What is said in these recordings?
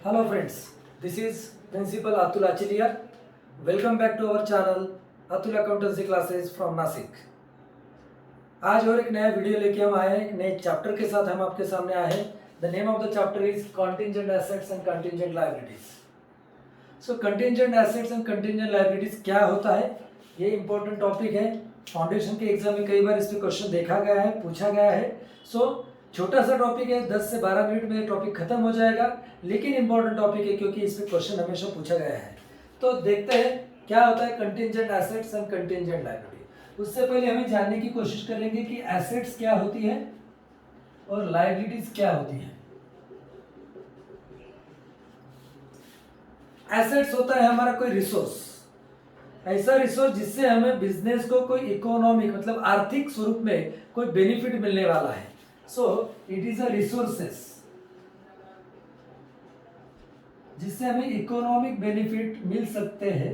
Hello friends, this is Principal Atul Achiliar. Welcome back to our channel Atul Accountancy Classes from Nasik. आज और एक नया video लेके हम आए हैं, एक नए चैप्टर के साथ हम आपके सामने आए हैं. The name of the chapter is contingent assets and contingent liabilities. So contingent assets and contingent liabilities क्या होता है, ये इंपॉर्टेंट टॉपिक है. फाउंडेशन के एग्जाम में कई बार इस पे क्वेश्चन देखा गया है, पूछा गया है. सो छोटा सा टॉपिक है, 10 से 12 मिनट में टॉपिक खत्म हो जाएगा, लेकिन इंपॉर्टेंट टॉपिक है क्योंकि इस पे क्वेश्चन हमेशा पूछा गया है. तो देखते हैं क्या होता है contingent assets and contingent liability. उससे पहले हमें जानने की कोशिश करेंगे कि एसेट्स क्या होती है और लायबिलिटीज क्या होती है. एसेट्स होता है हमारा कोई रिसोर्स, ऐसा रिसोर्स जिससे हमें बिजनेस को कोई इकोनॉमिक मतलब आर्थिक स्वरूप में कोई बेनिफिट मिलने वाला है. So it is a resources जिससे हमें इकोनॉमिक बेनिफिट मिल सकते हैं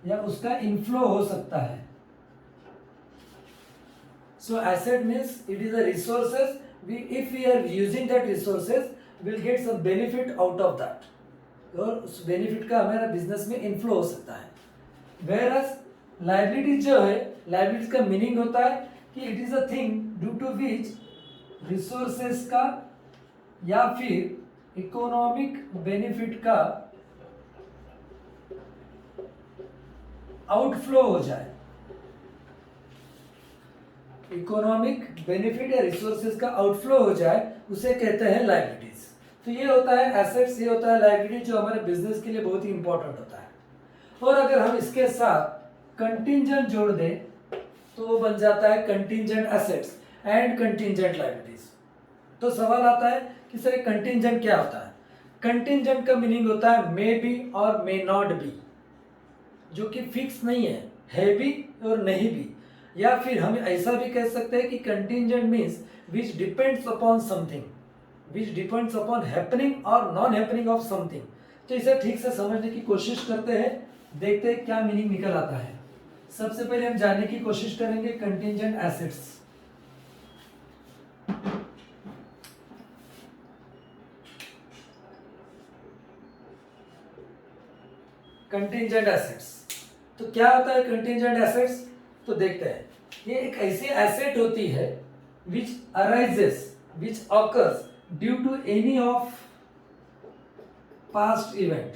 या उसका इनफ्लो हो सकता है. So asset means it is a resources, if we are using that resources will get some benefit out of that, और उस बेनिफिट का हमारा बिजनेस में इनफ्लो हो सकता है. वेयरएज लायबिलिटीज जो है, लायबिलिटीज का मीनिंग होता है कि it is a thing due to which resources का या फिर इकोनॉमिक बेनिफिट का आउटफ्लो हो जाए. इकोनॉमिक बेनिफिट या रिसोर्सेज का आउटफ्लो हो जाए उसे कहते हैं लायबिलिटीज. तो ये होता है एसेट्स, ये होता है लायबिलिटी जो हमारे बिजनेस के लिए बहुत ही इंपॉर्टेंट होता है. और अगर हम इसके साथ कंटिंजेंट जोड़ दें तो वो बन जाता है contingent assets and contingent liabilities. तो सवाल आता है कि सर कंटिंजेंट क्या होता है. कंटिंजेंट का मीनिंग होता है मे बी और मे नॉट बी, जो कि फिक्स नहीं है भी और नहीं भी. या फिर हम ऐसा भी कह सकते हैं कि contingent means which depends upon something, which depends upon happening और नॉन हैपनिंग ऑफ समथिंग. तो इसे ठीक से समझने की कोशिश करते हैं, देखते हैं क्या मीनिंग निकल आता है. सबसे पहले हम जानने की कोशिश करेंगे कंटिंजेंट एसेट्स. कंटिंजेंट एसेट्स तो क्या होता है कंटिंजेंट एसेट्स. तो देखते हैं, ये एक ऐसी एसेट होती है which arises, which occurs due to any of past event,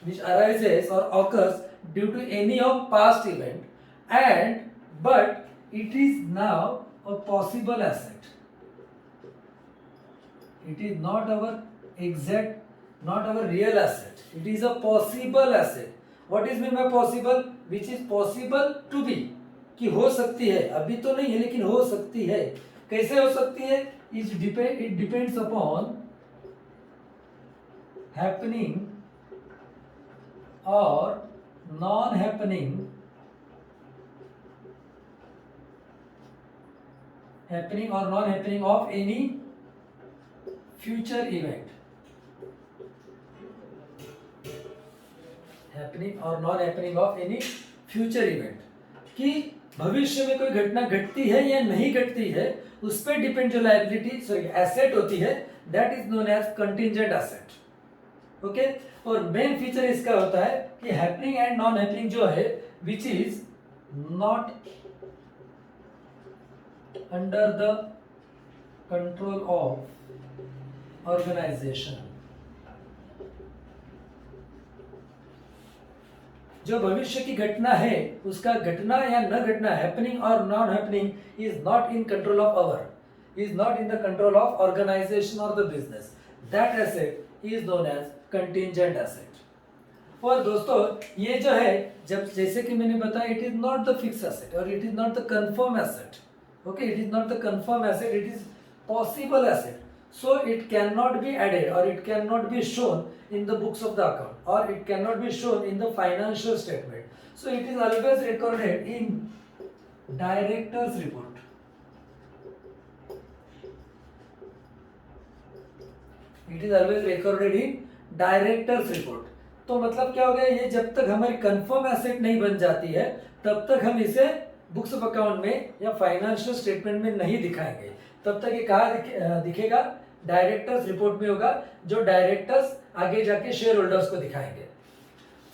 which arises or occurs due to any of past event, and but it is now a possible asset. It is not our exact, not our real asset. It is a possible asset. What is mean by possible? Which is possible to be, कि हो सकती है, अभी तो नहीं है लेकिन हो सकती है. कैसे हो सकती है? It depends upon happening or non-happening, happening or non-happening of any future event, happening or non-happening of any future event, कि भविष्य में कोई घटना घटती है या नहीं घटती है, उस पर डिपेंड जो लायबिलिटी सॉरी एसेट होती है, that is known as contingent asset. Okay. और मेन फीचर इसका होता है कि हैपनिंग एंड नॉन हैपनिंग जो है which is not under the control of organisation. जो भविष्य की घटना है उसका घटना या न घटना, हैपनिंग और non happening is not in control of our, is not in the control of organisation और the business. That asset is known as contingent asset. और दोस्तों ये जो है, जब जैसे कि मैंने बताया, it is not the fix asset और it is not the confirm asset. Okay, it is not the confirm asset, it is possible asset. So it cannot be added or it cannot be shown in the books of the account or it cannot be shown in the financial statement. So it is always recorded in director's report. It is always recorded in director's report. तो मतलब क्या हो गया, ये जब तक हमारी confirm asset नहीं बन जाती है तब तक हम इसे बुक्स ऑफ अकाउंट में या फाइनेंशियल स्टेटमेंट में नहीं दिखाएंगे. तब तक ये कहाँ दिखेगा, डायरेक्टर्स रिपोर्ट में होगा, जो डायरेक्टर्स आगे जाके शेयर होल्डर्स को दिखाएंगे।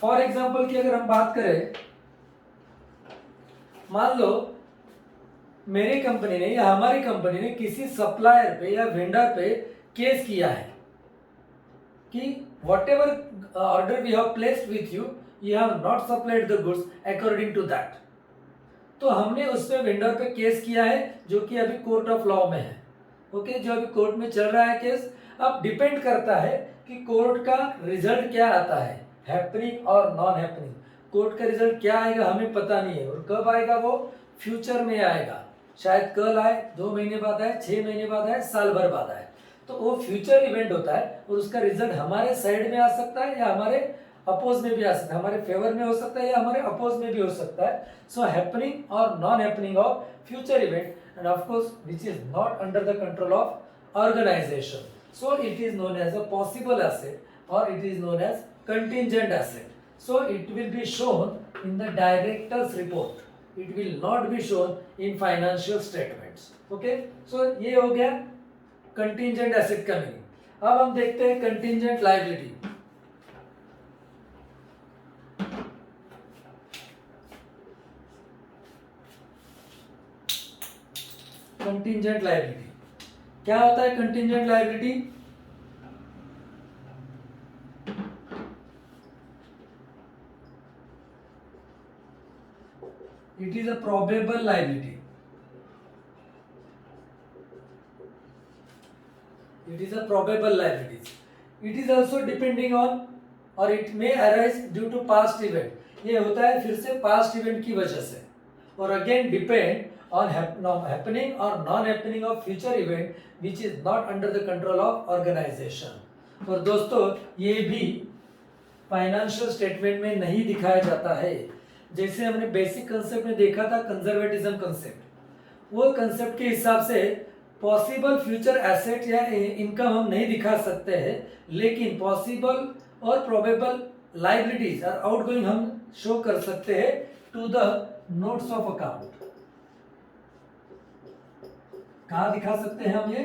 फॉर एग्जाम्पल की अगर हम बात करें, मान लो मेरी कंपनी ने या हमारी कंपनी ने किसी सप्लायर पे या वेंडर पे केस किया है कि whatever order we have placed with you, you have not supplied the goods according to that. तो हमने उस पे वेंडर पे केस किया है जो कि अभी कोर्ट ऑफ लॉ में है। ओके, जो अभी कोर्ट में चल रहा है केस। अब डिपेंड करता है कि कोर्ट का रिजल्ट क्या आता है, हैपनिंग और नॉन हैपनिंग। कोर्ट का रिजल्ट क्या आएगा हमें पता नहीं है, और कब आएगा वो फ्यूचर में आएगा, शायद कल आए, 2 महीने बाद आए, 6 महीने बाद आए, साल भर बाद आए। तो वो फ्यूचर इवेंट होता है और उसका रिजल्ट हमारे साइड में आ सकता है या हमारे अपोज में भी आ सकता है, हमारे फेवर में हो सकता है या हमारे अपोज में भी हो सकता है। सो हैपनिंग और non happening of future event and of course which is not under the control of organization, so it is known as a possible asset or it is known as contingent asset. So it will be shown in the director's report, it will not be shown in financial statements. Okay, so ये हो गया contingent asset का meaning. अब हम देखते हैं contingent liability। Contingent liability क्या होता है? Contingent liability it is a probable liability, it is a probable liabilities. It is also depending on or it may arise due to past event. ये होता है फिर से past event की वजह से, और again depend on happening or non happening of future event which is not under the control of organization. और दोस्तों ये भी फाइनेंशियल स्टेटमेंट में नहीं दिखाया जाता है। जैसे हमने बेसिक कंसेप्ट में देखा था कंजर्वेटिज्म कंसेप्ट, वो कंसेप्ट के हिसाब से पॉसिबल फ्यूचर एसेट या इनकम हम नहीं दिखा सकते हैं, लेकिन पॉसिबल और प्रोबेबल लायबिलिटीज और आउटगोइंग हम शो कर सकते हैं to the notes of account. कहाँ दिखा सकते हैं हम ये?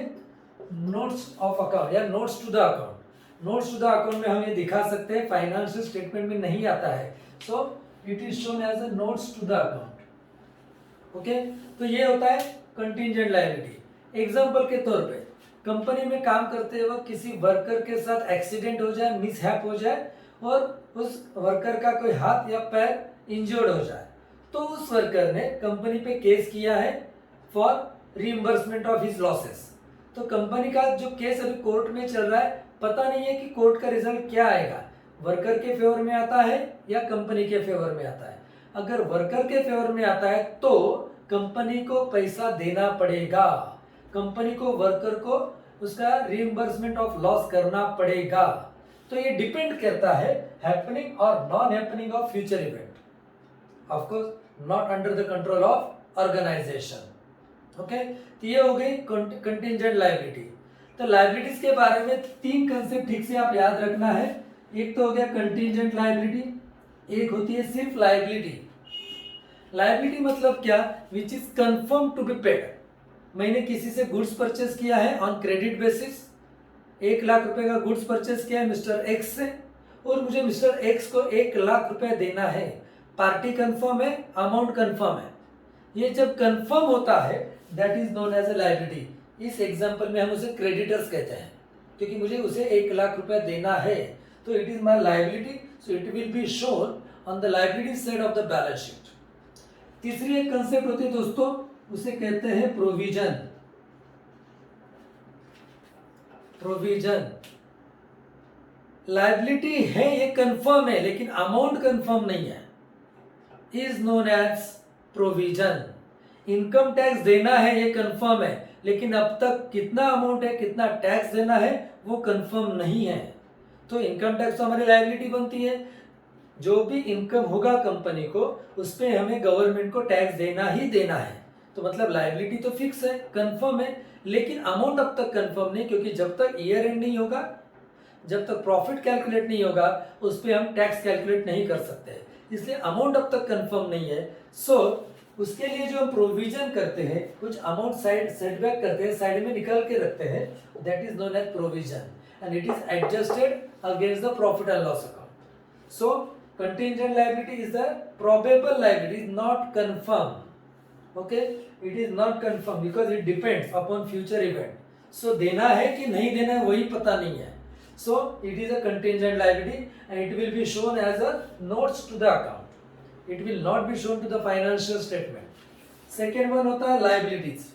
नोट्स ऑफ अकाउंट या notes to the account. Notes to the account में हम ये दिखा सकते हैं, फाइनेंशियल स्टेटमेंट में नहीं आता है, so it is shown as a notes to the account. Okay, तो ये होता है कंटिंजेंट लायबिलिटी। एग्जांपल के तौर पे कंपनी में काम करते वक्त किसी वर्कर के साथ एक्सीडेंट हो जाए, मिसहैप हो जाए और उस वर्कर का कोई हाथ या पैर इंजर्ड हो जाए, तो उस वर्कर ने कंपनी पे केस किया है for reimbursement of his losses. तो कंपनी का जो केस अभी कोर्ट में चल रहा है, पता नहीं है कि कोर्ट का रिजल्ट क्या आएगा, वर्कर के फेवर में आता है या कंपनी के फेवर में आता है। अगर वर्कर के फेवर में आता है तो कंपनी को पैसा देना पड़ेगा, कंपनी को वर्कर को उसका रीइंबर्समेंट ऑफ लॉस करना पड़ेगा। तो ये डिपेंड करता है हैपनिंग और non happening of future event, of course not under the control of organisation. Okay, तो ये हो गई कंटिंजेंट लायबिलिटी। तो लायबिलिटीज के बारे में 3 कंसेप्ट ठीक से आप याद रखना है। एक तो हो गया कंटिंजेंट लायबिलिटी, एक होती है सिर्फ लायबिलिटी। लायबिलिटी मतलब क्या? Which is confirm to be paid. मैंने किसी से गुड्स परचेस किया है ऑन क्रेडिट बेसिस, 1 लाख रुपए का गुड्स परचेस किया है मिस्टर एक्स से, और मुझे मिस्टर एक्स को 1 लाख रुपए देना है। पार्टी कंफर्म है, अमाउंट कंफर्म है। ये जब कंफर्म होता है that is known as a liability. इस एग्जांपल में हम उसे क्रेडिटर्स कहते हैं, क्योंकि मुझे उसे 1 लाख रुपए देना है, तो it is my liability, so it will be shown on the liability side of the balance sheet. तीसरी एक कंसेप्ट होती है दोस्तों, उसे कहते हैं प्रोविजन। प्रोविजन लायबिलिटी है, ये कंफर्म है लेकिन अमाउंट कंफर्म नहीं है, is known as provision. Income tax देना है ये कंफर्म है, लेकिन अब तक कितना अमाउंट है, कितना टैक्स देना है वो कंफर्म नहीं है। तो इनकम टैक्स तो हमारी लायबिलिटी बनती है, जो भी इनकम होगा कंपनी को उस पे हमें गवर्नमेंट को टैक्स देना ही देना है। तो मतलब लायबिलिटी तो फिक्स है, कंफर्म है, लेकिन अमाउंट अब तक कंफर्म नहीं, क्योंकि जब तक ईयर एंड नहीं होगा, जब तक प्रॉफिट कैलकुलेट नहीं होगा, उस पर हम टैक्स कैलकुलेट नहीं कर सकते, इसलिए अमाउंट अब तक कंफर्म नहीं है। सो उसके लिए जो हम प्रोविजन करते हैं, कुछ अमाउंट साइड सेटबैक करते हैं, साइड में निकाल के रखते हैं, that is known as provision and it is adjusted against the profit and loss account. So contingent liability is the probable liability, is not confirmed. Okay, it is not confirmed because it depends upon future event. So देना है कि नहीं देना है वही पता नहीं है. So it is a contingent liability and it will be shown as a notes to the account. It will not be shown to the financial statement. Second one होता है liabilities.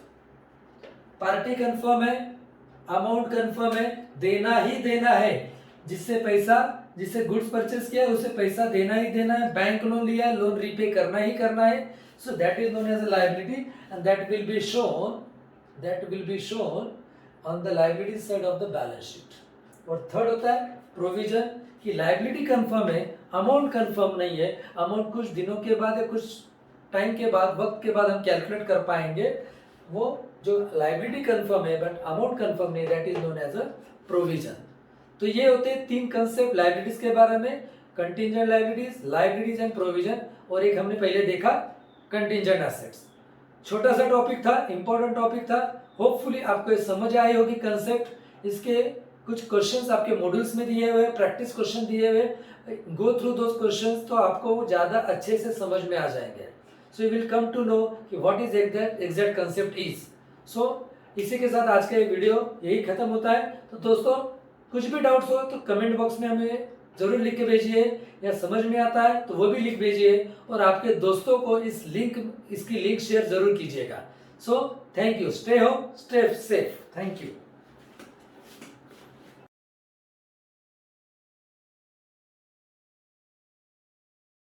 पार्टी कंफर्म है, amount confirm है, देना ही देना है. जिससे goods purchase किया उसे पैसा देना ही देना है. बैंक लोन लिया, लोन रीपे करना ही करना है. So that is known as a liability and that will be shown on the liability side of the balance sheet. और थर्ड होता है प्रोविजन, कि लायबिलिटी कंफर्म है, अमाउंट कंफर्म नहीं है. अमाउंट कुछ दिनों के बाद या कुछ टाइम के बाद, वक्त के बाद हम कैलकुलेट कर पाएंगे. वो जो लायबिलिटी कंफर्म है बट अमाउंट कंफर्म नहीं, that is known as a provision. तो ये होते हैं तीन कंसेप्ट लायबिलिटीज के बारे में, कंटिंजेंट लायबिलिटीज एंड प्रोविजन. और एक हमने पहले देखा कंटिंजेंट एसेट्स. छोटा सा टॉपिक था, इंपॉर्टेंट टॉपिक था. होपफुली आपको ये समझ आए होगी कंसेप्ट. इसके कुछ क्वेश्चंस आपके मॉड्यूल्स में दिए हुए, प्रैक्टिस क्वेश्चन दिए हुए. गो थ्रू दोस क्वेश्चंस तो आपको ज्यादा अच्छे से समझ में आ जाएंगे. So you will come to know कि what is exact concept is. So इसी के साथ आज का ये वीडियो यही खत्म होता है. तो दोस्तों कुछ भी डाउट्स हो तो कमेंट बॉक्स में हमें जरूर लिख के भेजिए, या समझ में आता है तो वो भी लिख भेजिए. और आपके दोस्तों को इसकी लिंक शेयर जरूर कीजिएगा. So thank you. Stay home, stay safe. Thank you.